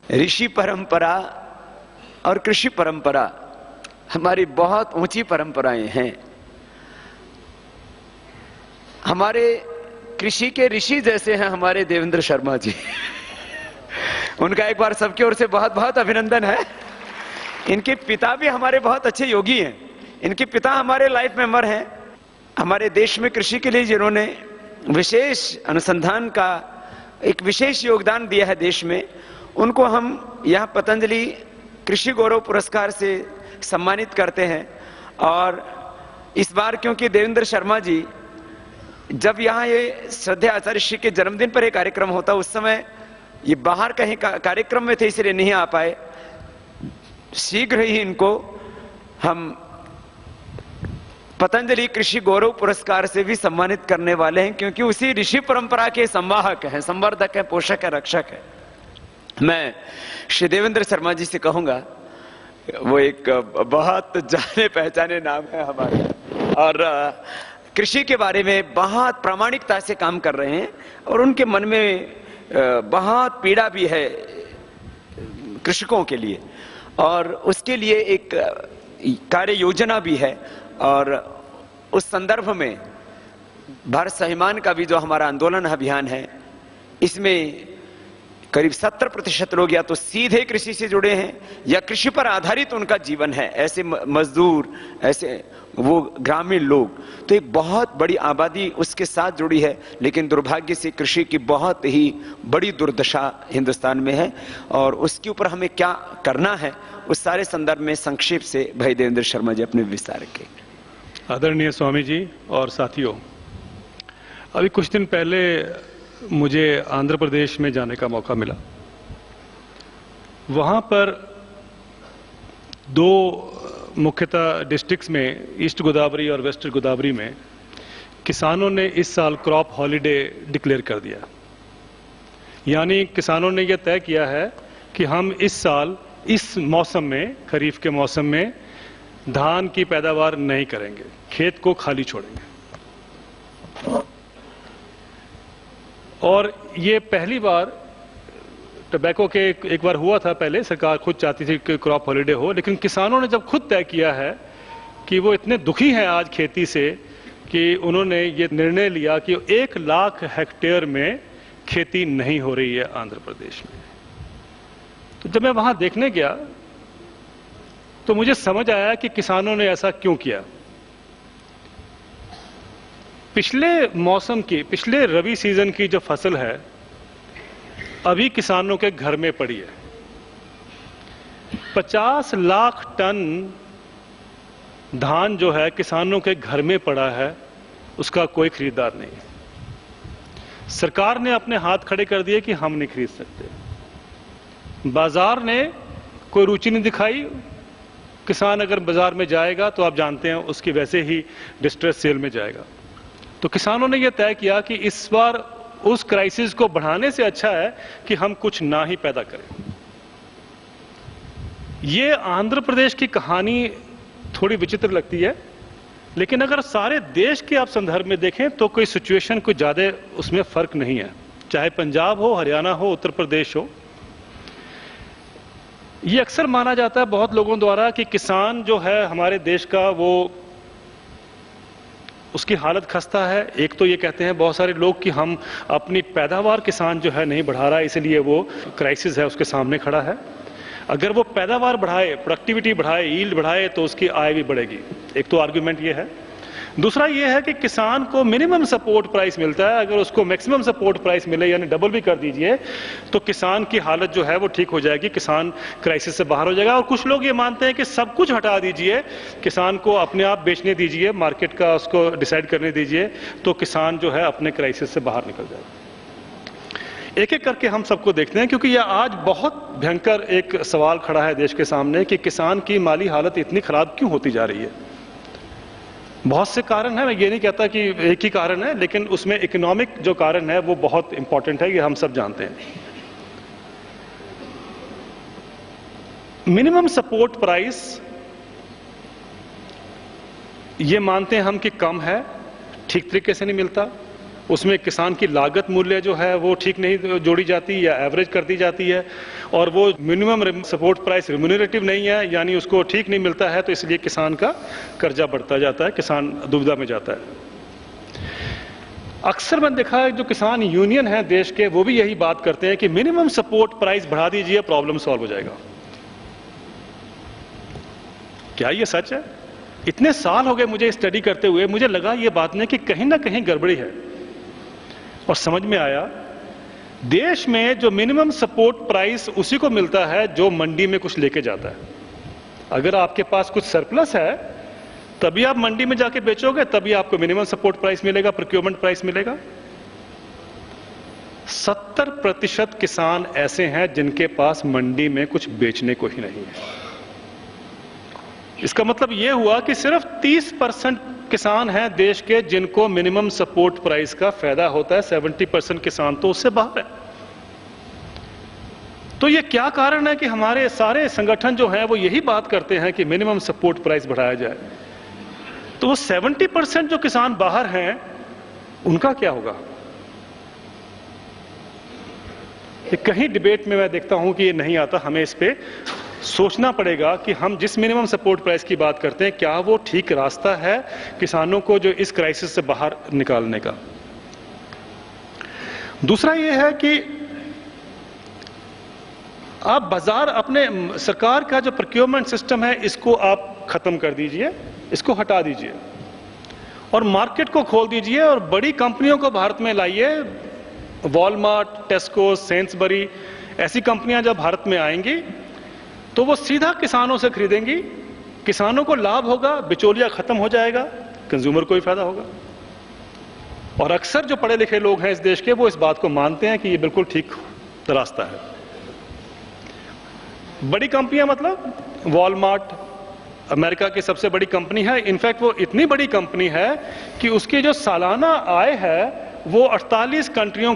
ऋषि परंपरा और कृषि परंपरा हमारी बहुत ऊंची परंपराएं हैं। हमारे कृषि के ऋषि जैसे हैं हमारे देवेंद्र शर्मा जी। उनका एक बार सबकी ओर से बहुत बहुत अभिनंदन है। इनके पिता भी हमारे बहुत अच्छे योगी हैं। इनके पिता हमारे लाइफ मेंबर हैं। हमारे देश में कृषि के लिए जिन्होंने विशेष अनुसंधान का एक विशेष योगदान दिया है देश में, उनको हम यहाँ पतंजलि कृषि गौरव पुरस्कार से सम्मानित करते हैं। और इस बार क्योंकि देवेंद्र शर्मा जी जब यहाँ ये श्रद्धेय आचार्य श्री के जन्मदिन पर एक कार्यक्रम होता, उस समय ये बाहर कहीं कार्यक्रम में थे इसलिए नहीं आ पाए। शीघ्र ही इनको हम पतंजलि कृषि गौरव पुरस्कार से भी सम्मानित करने वाले हैं, क्योंकि उसी ऋषि परंपरा के संवाहक हैं, संवर्धक हैं, पोषक है, रक्षक है। मैं श्री देवेंद्र शर्मा जी से कहूंगा, वो एक बहुत जाने पहचाने नाम है हमारे, और कृषि के बारे में बहुत प्रामाणिकता से काम कर रहे हैं, और उनके मन में बहुत पीड़ा भी है कृषकों के लिए, और उसके लिए एक कार्य योजना भी है। और उस संदर्भ में भारत स्वाभिमान का भी जो हमारा आंदोलन अभियान है, इसमें करीब 70% लोग या तो सीधे कृषि से जुड़े हैं या कृषि पर आधारित उनका जीवन है। ऐसे मजदूर, ऐसे वो ग्रामीण लोग, तो एक बहुत बड़ी आबादी उसके साथ जुड़ी है। लेकिन दुर्भाग्य से कृषि की बहुत ही बड़ी दुर्दशा हिंदुस्तान में है, और उसके ऊपर हमें क्या करना है उस सारे संदर्भ में संक्षेप से भाई देवेंद्र शर्मा जी अपने विस्तार के। आदरणीय स्वामी जी और साथियों, अभी कुछ दिन पहले मुझे आंध्र प्रदेश में जाने का मौका मिला। वहाँ पर दो मुख्यतः डिस्ट्रिक्ट्स में, ईस्ट गोदावरी और वेस्ट गोदावरी में, किसानों ने इस साल क्रॉप हॉलिडे डिक्लेयर कर दिया। यानी किसानों ने यह तय किया है कि हम इस साल इस मौसम में, खरीफ के मौसम में धान की पैदावार नहीं करेंगे, खेत को खाली छोड़ेंगे। और ये पहली बार, टबैको के एक बार हुआ था पहले, सरकार खुद चाहती थी कि क्रॉप हॉलिडे हो, लेकिन किसानों ने जब खुद तय किया है कि वो इतने दुखी हैं आज खेती से कि उन्होंने ये निर्णय लिया कि 1 लाख हेक्टेयर में खेती नहीं हो रही है आंध्र प्रदेश में। तो जब मैं वहां देखने गया तो मुझे समझ आया कि किसानों ने ऐसा क्यों किया। पिछले मौसम की, पिछले रबी सीजन की जो फसल है अभी किसानों के घर में पड़ी है। 50 लाख टन धान जो है किसानों के घर में पड़ा है, उसका कोई खरीदार नहीं है। सरकार ने अपने हाथ खड़े कर दिए कि हम नहीं खरीद सकते। बाजार ने कोई रुचि नहीं दिखाई। किसान अगर बाजार में जाएगा तो आप जानते हैं उसकी वैसे ही डिस्ट्रेस सेल में जाएगा। तो किसानों ने यह तय किया कि इस बार उस क्राइसिस को बढ़ाने से अच्छा है कि हम कुछ ना ही पैदा करें। ये आंध्र प्रदेश की कहानी थोड़ी विचित्र लगती है, लेकिन अगर सारे देश के आप संदर्भ में देखें तो कोई सिचुएशन कोई ज्यादा उसमें फर्क नहीं है, चाहे पंजाब हो, हरियाणा हो, उत्तर प्रदेश हो। ये अक्सर माना जाता है बहुत लोगों द्वारा कि किसान जो है हमारे देश का, वो उसकी हालत खस्ता है। एक तो ये कहते हैं बहुत सारे लोग कि हम अपनी पैदावार, किसान जो है नहीं बढ़ा रहा है, इसलिए वो क्राइसिस है उसके सामने खड़ा है। अगर वो पैदावार बढ़ाए, प्रोडक्टिविटी बढ़ाए, यील्ड बढ़ाए तो उसकी आय भी बढ़ेगी। एक तो आर्गुमेंट ये है। दूसरा ये है कि किसान को मिनिमम सपोर्ट प्राइस मिलता है, अगर उसको मैक्सिमम सपोर्ट प्राइस मिले, यानी डबल भी कर दीजिए, तो किसान की हालत जो है वो ठीक हो जाएगी, किसान क्राइसिस से बाहर हो जाएगा। और कुछ लोग ये मानते हैं कि सब कुछ हटा दीजिए, किसान को अपने आप बेचने दीजिए, मार्केट का उसको डिसाइड करने दीजिए, तो किसान जो है अपने क्राइसिस से बाहर निकल जाएगा। एक एक करके हम सबको देखते हैं, क्योंकि यह आज बहुत भयंकर एक सवाल खड़ा है देश के सामने कि किसान की माली हालत इतनी खराब क्यों होती जा रही है। बहुत से कारण है, मैं ये नहीं कहता कि एक ही कारण है, लेकिन उसमें इकोनॉमिक जो कारण है वो बहुत इंपॉर्टेंट है, ये हम सब जानते हैं। मिनिमम सपोर्ट प्राइस ये मानते हैं हम कि कम है, ठीक तरीके से नहीं मिलता। उसमें किसान की लागत मूल्य जो है वो ठीक नहीं जोड़ी जाती या एवरेज कर दी जाती है। और वो मिनिमम सपोर्ट प्राइस रिम्यूनरेटिव नहीं है, यानी उसको ठीक नहीं मिलता है, तो इसलिए किसान का कर्जा बढ़ता जाता है, किसान दुविधा में जाता है। अक्सर मैंने देखा है जो किसान यूनियन है देश के, वो भी यही बात करते हैं कि मिनिमम सपोर्ट प्राइस बढ़ा दीजिए, प्रॉब्लम सॉल्व हो जाएगा। क्या ये सच है? इतने साल हो गए मुझे स्टडी करते हुए, मुझे लगा ये बात में कि कहीं ना कहीं गड़बड़ी है, और समझ में आया देश में जो मिनिमम सपोर्ट प्राइस उसी को मिलता है जो मंडी में कुछ लेके जाता है। अगर आपके पास कुछ सरप्लस है तभी आप मंडी में जाके बेचोगे, तभी आपको मिनिमम सपोर्ट प्राइस मिलेगा, प्रोक्योरमेंट प्राइस मिलेगा। 70% किसान ऐसे हैं जिनके पास मंडी में कुछ बेचने को ही नहीं है। इसका मतलब यह हुआ कि सिर्फ 30% किसान हैं देश के जिनको मिनिमम सपोर्ट प्राइस का फायदा होता है, 70% किसान तो उससे बाहर है। तो ये क्या कारण है कि हमारे सारे संगठन जो हैं वो यही बात करते हैं कि मिनिमम सपोर्ट प्राइस बढ़ाया जाए, तो वो 70% जो किसान बाहर हैं उनका क्या होगा? ये कहीं डिबेट में मैं देखता हूं कि ये नहीं आता। हमें इस पे सोचना पड़ेगा कि हम जिस मिनिमम सपोर्ट प्राइस की बात करते हैं, क्या वो ठीक रास्ता है किसानों को जो इस क्राइसिस से बाहर निकालने का। दूसरा ये है कि आप बाजार, अपने सरकार का जो प्रोक्योरमेंट सिस्टम है इसको आप खत्म कर दीजिए, इसको हटा दीजिए और मार्केट को खोल दीजिए और बड़ी कंपनियों को भारत में लाइए। वॉलमार्ट, टेस्को, सेंसबरी, ऐसी कंपनियां जब भारत में आएंगी तो वो सीधा किसानों से खरीदेंगी, किसानों को लाभ होगा, बिचौलिया खत्म हो जाएगा, कंज्यूमर को ही फायदा होगा। और अक्सर जो पढ़े लिखे लोग हैं इस देश के, वो इस बात को मानते हैं कि ये बिल्कुल ठीक रास्ता है। बड़ी कंपनियां मतलब वॉलमार्ट अमेरिका की सबसे बड़ी कंपनी है। इनफैक्ट वो इतनी बड़ी कंपनी है कि उसकी जो सालाना आय है वो 48 कंट्रियों की